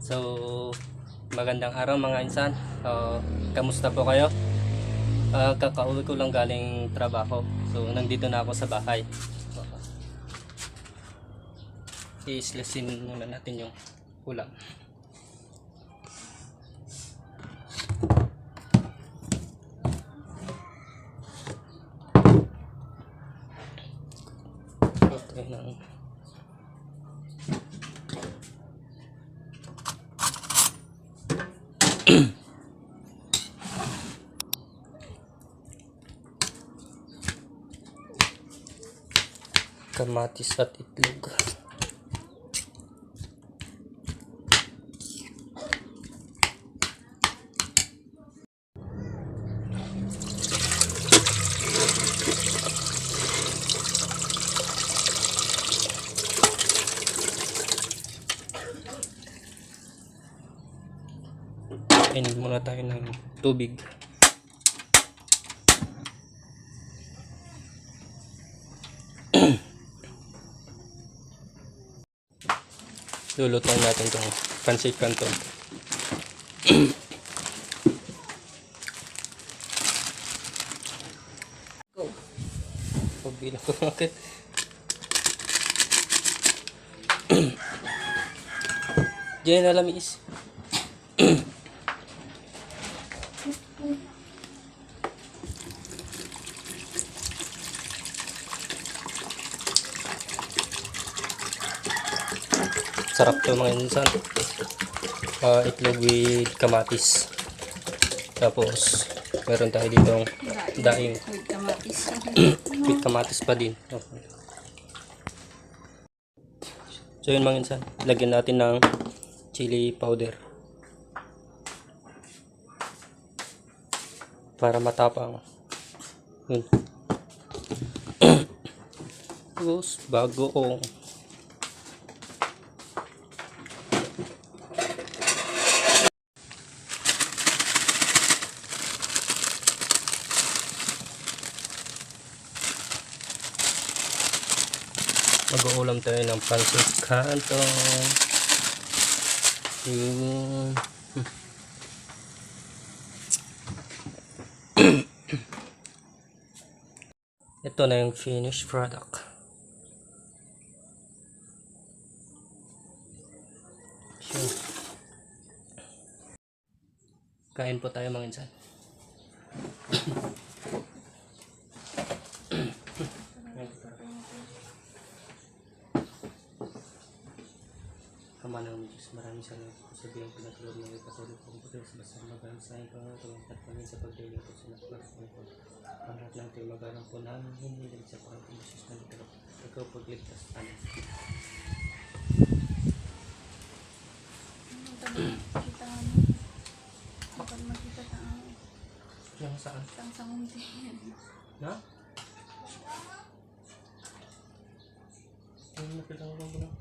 So, magandang araw mga insan. Kamusta po kayo? Kakauwi ko lang galing trabaho. So, nandito na ako sa bahay. I-slisin muna natin yung ulam. Okay na. Kamatis at itlog. Kainin muna tayo ng tubig. Lulutuin natin itong pancit canton. Pagbilang ko bakit. Diyan na lamis. Sarap to mga insan. Itlog with kamatis. Tapos meron tayo ditong daing with kamatis. with kamatis pa din. Okay. So yun mga insan, lagyan natin ng chili powder para matapang. Yun. Tapos bagoong. Mag-uulam tayo ng pancit canton. Yun. Ito na yung finished product. So, kain po tayo mga insan. Kamanang Diyos, maraming salamat po sa biyang pinatulog ng ipatulog kong puto sa basang magang sa ito, tumangkat kami sa pagdaling po sa naklas ng po. Ang lahat ng tayo magarang po namin, hinihilig sa Panginoon Jesus na ito. Ikaw pagligtas tayo. Kita mo. Bakit makita tayo? Yung saan? Sa munti. Na? Yung nakita ko lang ba?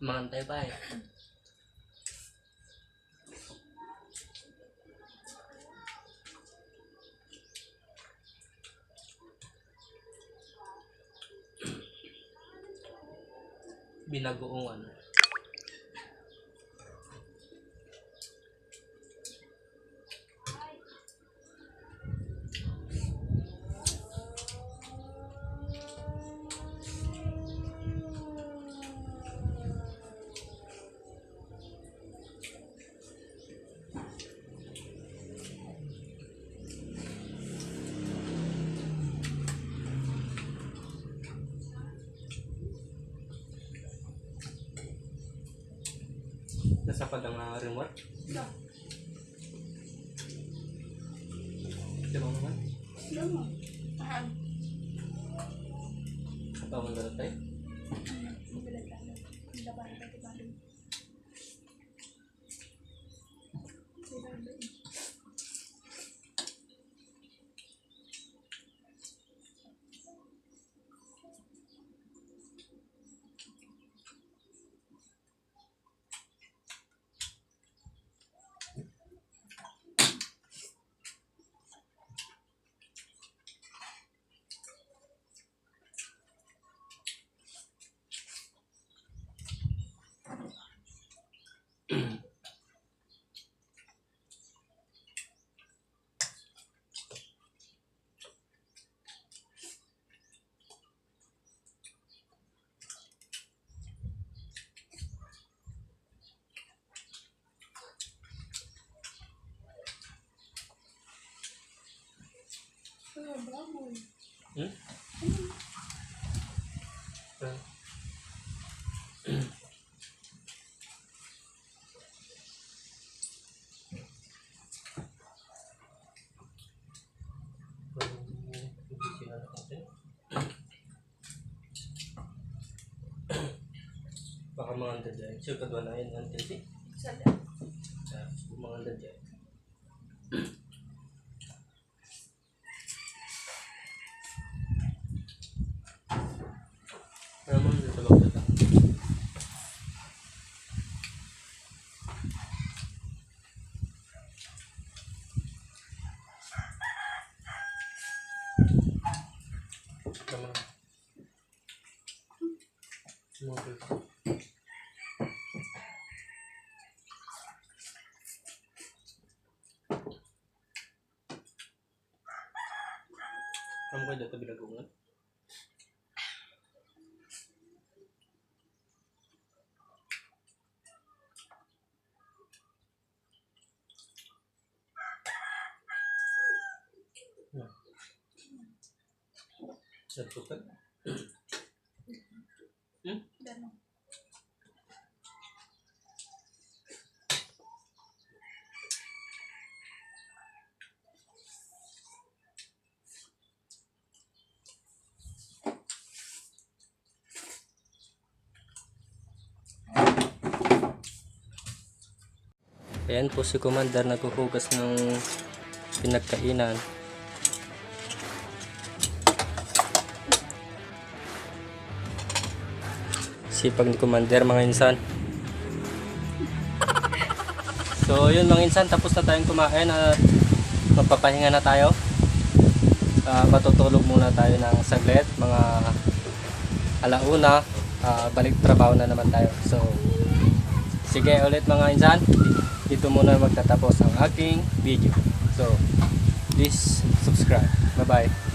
Mantay pa eh. Binagoongan. Nasa padang remote? Yeah. Ito ba naman? Lama. Kapawang galatay? Hmm? Baka mga anda dyan. Siya kadwa na yun, ang titi. Mga anda dyan. Ano mga anda sa bakit lang? Tama. Mga anda. Kamu kayo dito binagungan? Ya. Satukan? Ayan po si Commander naghuhugas ng pinagkainan. Sipag ni Commander mga insan. So yun mga insan, tapos na tayong kumain at magpapahinga na tayo. Matutulog muna tayo ng saglit, mga alauna. Balik trabaho na naman tayo. So sige ulit mga insan, dito muna magtatapos ang aking video. So please subscribe. Bye bye.